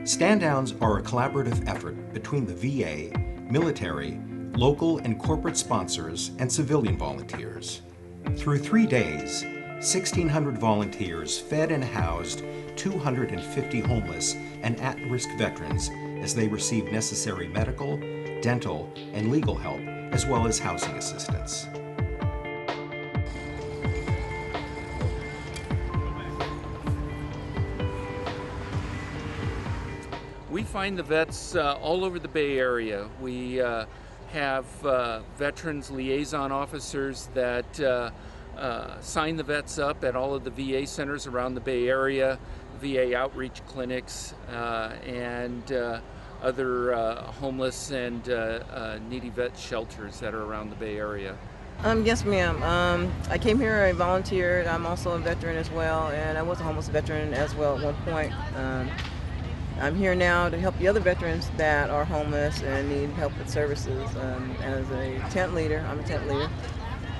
Stand-downs are a collaborative effort between the VA, military, local and corporate sponsors, and civilian volunteers. Through 3 days, 1,600 volunteers fed and housed 250 homeless and at-risk veterans as they received necessary medical, dental, and legal help, as well as housing assistance. We find the vets all over the Bay Area. We have veterans liaison officers that sign the vets up at all of the VA centers around the Bay Area, VA outreach clinics, and other homeless and needy vet shelters that are around the Bay Area. Yes, ma'am. I came here, I volunteered. I'm also a veteran as well, and I was a homeless veteran as well at one point. I'm here now to help the other veterans that are homeless and need help with services. As a tent leader, I'm a tent leader.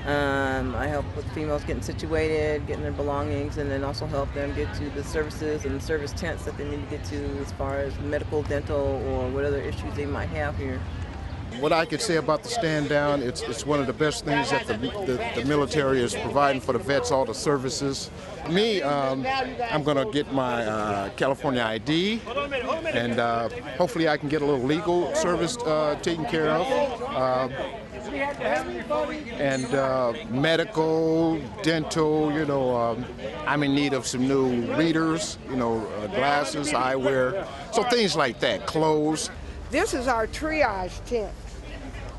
I help with females getting situated, getting their belongings, and then also help them get to the services and the service tents that they need to get to as far as medical, dental, or what other issues they might have here. What I could say about the stand down, it's one of the best things that the military is providing for the vets, all the services. Me, I'm going to get my California ID, and hopefully I can get a little legal service taken care of. And medical, dental, I'm in need of some new readers, glasses, eyewear, so things like that, clothes. This is our triage tent.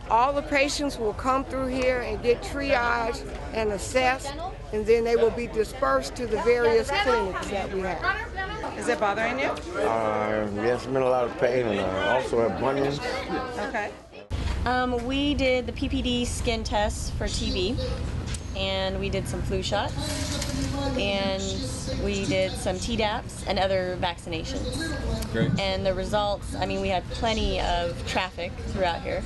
All the patients will come through here and get triaged and assessed, and then they will be dispersed to the various clinics that we have. Is that bothering you? Yes, I'm in a lot of pain, and I also have bunions. Okay. We did the PPD skin test for TB, and we did some flu shots, and we did some Tdaps and other vaccinations. Great. And the results, we had plenty of traffic throughout here.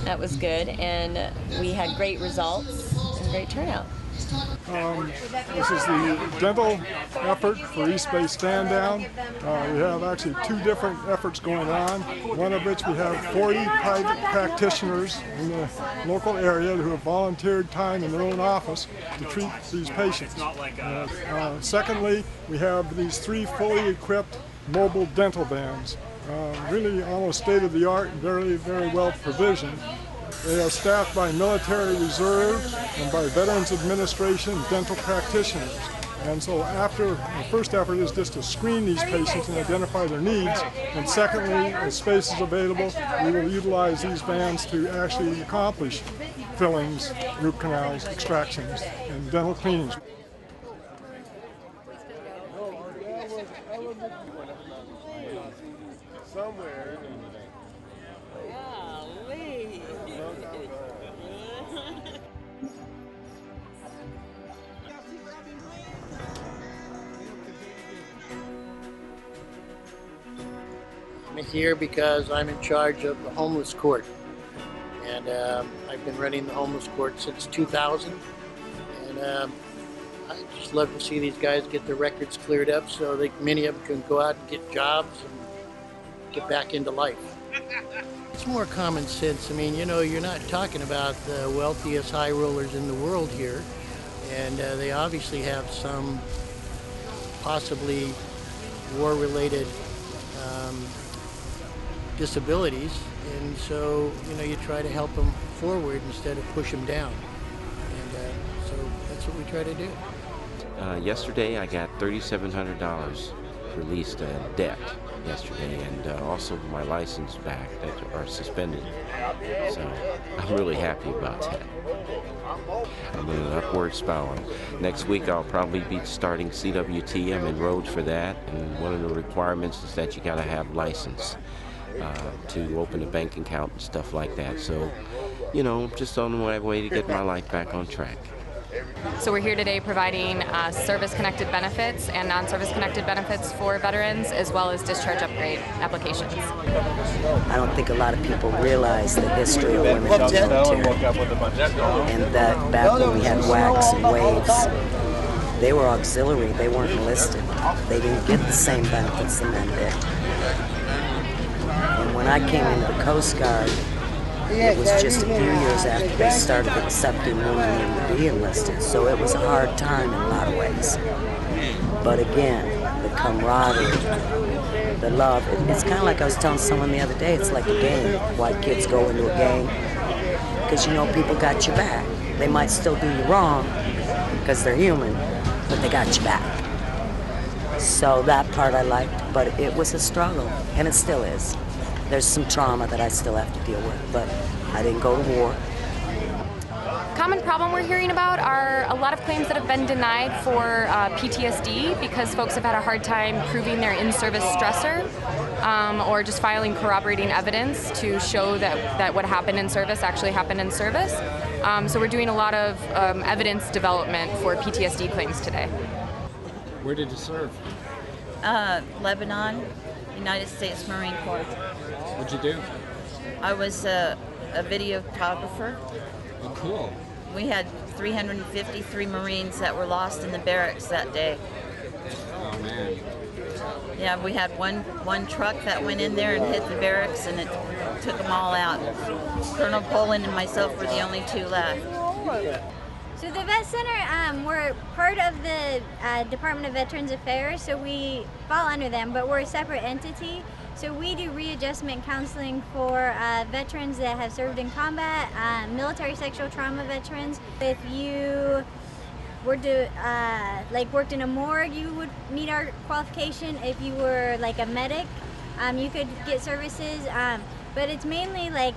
That was good, and we had great results and great turnout. This is the dental effort for East Bay Stand Down. We have actually 2 different efforts going on, one of which we have 40 private practitioners in the local area who have volunteered time in their own office to treat these patients. Secondly, we have these 3 fully equipped mobile dental vans, really almost state-of-the-art and very, very well provisioned. They are staffed by military reserve and by Veterans Administration dental practitioners. And so the first effort is just to screen these patients and identify their needs. And secondly, as space is available, we will utilize these vans to actually accomplish fillings, root canals, extractions, and dental cleanings. Somewhere. I'm here because I'm in charge of the homeless court, and I've been running the homeless court since 2000, and I just love to see these guys get their records cleared up so many of them can go out and get jobs and get back into life. It's more common sense. You're not talking about the wealthiest high rollers in the world here, and they obviously have some possibly war-related disabilities, and so you try to help them forward instead of push them down, and so that's what we try to do. Yesterday I got $3,700 released debt yesterday, and also my license back that are suspended, so I'm really happy about that. I'm in an upward spiral. Next week I'll probably be starting CWT. I'm enrolled for that, and one of the requirements is that you got to have license to open a bank account and stuff like that. So, just on my way to get my life back on track. So we're here today providing service-connected benefits and non-service-connected benefits for veterans, as well as discharge upgrade applications. I don't think a lot of people realize the history of women in the military, and that back when we had wax and waves, They were auxiliary, they weren't enlisted. They didn't get the same benefits the men did. And when I came into the Coast Guard, it was just a few years after they started accepting women to be enlisted, so it was a hard time in a lot of ways. But again, the camaraderie, the love, it's kind of like I was telling someone the other day, it's like a game. White kids go into a game because you know people got your back. They might still do you wrong because they're human, but they got your back. So that part I liked, but it was a struggle, and it still is. There's some trauma that I still have to deal with, but I didn't go to war. Common problem we're hearing about are a lot of claims that have been denied for PTSD because folks have had a hard time proving their in-service stressor or just filing corroborating evidence to show that what happened in service actually happened in service. So we're doing a lot of evidence development for PTSD claims today. Where did you serve? Lebanon, United States Marine Corps. What'd you do? I was a videographer. Oh, cool. We had 353 Marines that were lost in the barracks that day. Oh, man. Yeah, we had one truck that went in there and hit the barracks, and it took them all out. Colonel Poland and myself were the only two left. So the Vet Center, we're part of the Department of Veterans Affairs, so we fall under them, but we're a separate entity. So we do readjustment counseling for veterans that have served in combat, military sexual trauma veterans. If you were to worked in a morgue, you would meet our qualification. If you were like a medic, you could get services, but it's mainly like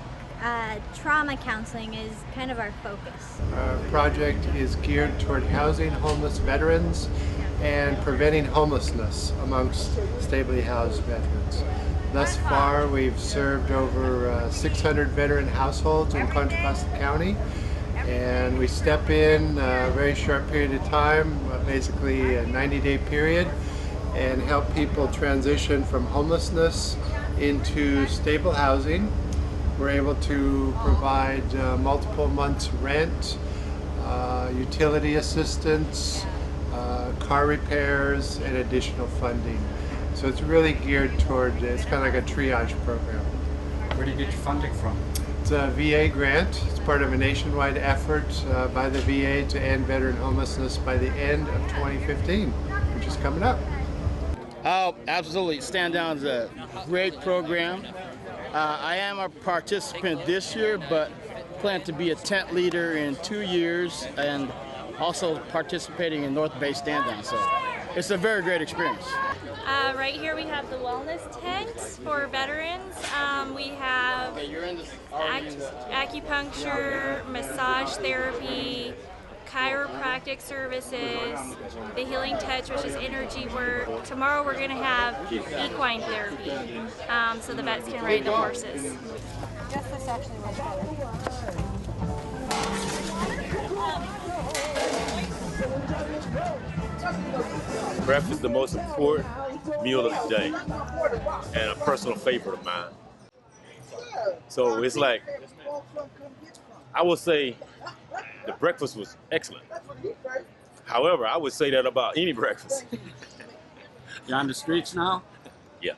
trauma counseling is kind of our focus. Our project is geared toward housing homeless veterans and preventing homelessness amongst stably housed veterans. Thus far, we've served over 600 veteran households in Contra Costa County, and we step in a very short period of time, basically a 90-day period, and help people transition from homelessness into stable housing. We're able to provide multiple months rent, utility assistance, car repairs, and additional funding. So it's really geared toward, it's kind of like a triage program. Where do you get your funding from? It's a VA grant. It's part of a nationwide effort by the VA to end veteran homelessness by the end of 2015, which is coming up. Oh, absolutely. Stand Down is a great program. I am a participant this year, but plan to be a tent leader in 2 years and also participating in North Bay Stand Down. So it's a very great experience. Right here we have the wellness tent for veterans. We have acupuncture, massage therapy, chiropractic services, the healing touch, which is energy work. Tomorrow we're going to have equine therapy, so the vets can ride the horses. This actually works better. Breakfast is the most important meal of the day and a personal favorite of mine. So it's like, I would say the breakfast was excellent. However, I would say that about any breakfast. You're on the streets now? Yeah.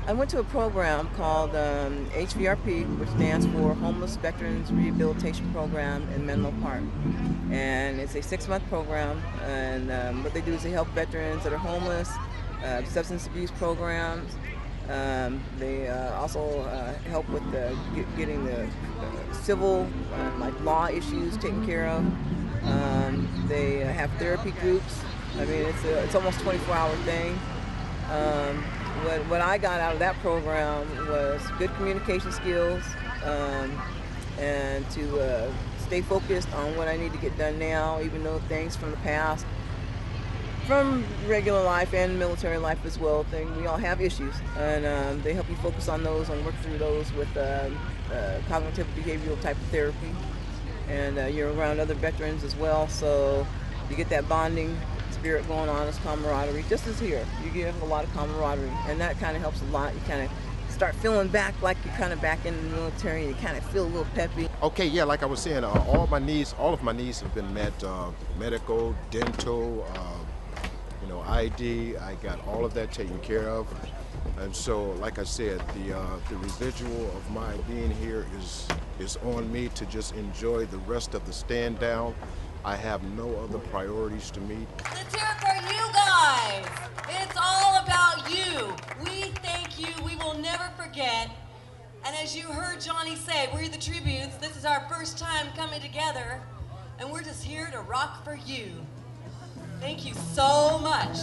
I went to a program called HVRP, which stands for Homeless Veterans Rehabilitation Program in Menlo Park. And it's a 6-month program, and what they do is they help veterans that are homeless, substance abuse programs. They also help with getting the civil, like law issues taken care of. They have therapy groups. I mean, it's almost a 24-hour thing. What I got out of that program was good communication skills and to stay focused on what I need to get done now, even though things from the past, from regular life and military life as well, we all have issues, and they help you focus on those and work through those with cognitive behavioral type of therapy. And you're around other veterans as well, so you get that bonding spirit going on, as camaraderie, just as here. You get a lot of camaraderie, and that kind of helps a lot. You kind of start feeling back like you're kind of back in the military, and you kind of feel a little peppy. Okay, yeah, like I was saying, all of my needs have been met. Medical, dental, ID. I got all of that taken care of. And so, like I said, the residual of my being here is on me to just enjoy the rest of the stand down. I have no other priorities to meet. Let's hear it for you guys. It's all about you. We thank you. We will never forget. And as you heard Johnny say, we're the tributes. This is our first time coming together, and we're just here to rock for you. Thank you so much.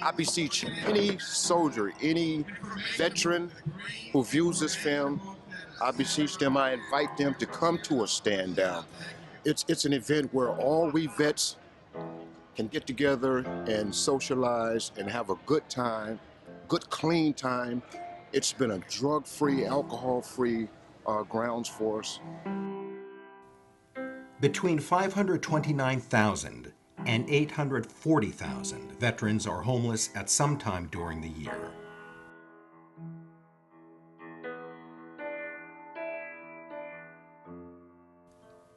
I beseech any soldier, any veteran who views this film, I beseech them, I invite them to come to a stand down. It's an event where all we vets can get together and socialize and have a good time, good clean time. It's been a drug-free, alcohol-free grounds for us. Between 529,000 and 840,000 veterans are homeless at some time during the year.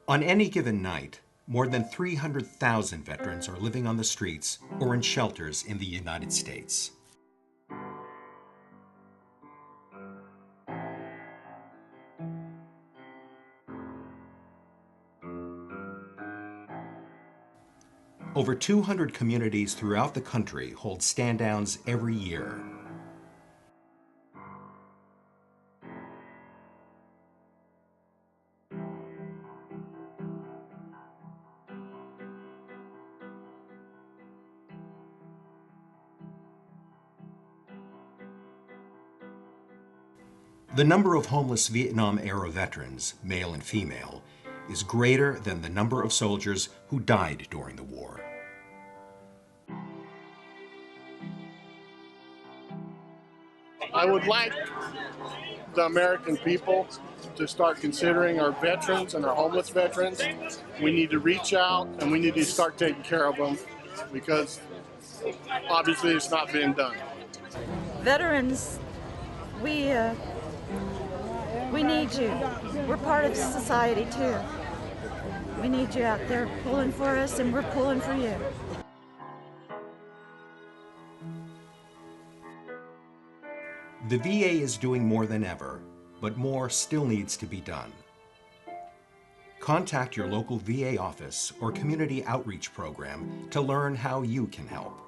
On any given night, more than 300,000 veterans are living on the streets or in shelters in the United States. Over 200 communities throughout the country hold stand-downs every year. The number of homeless Vietnam-era veterans, male and female, is greater than the number of soldiers who died during the war. I would like the American people to start considering our veterans and our homeless veterans. We need to reach out and we need to start taking care of them because obviously it's not being done. Veterans, we need you. We're part of society too. We need you out there pulling for us, and we're pulling for you. The VA is doing more than ever, but more still needs to be done. Contact your local VA office or community outreach program to learn how you can help.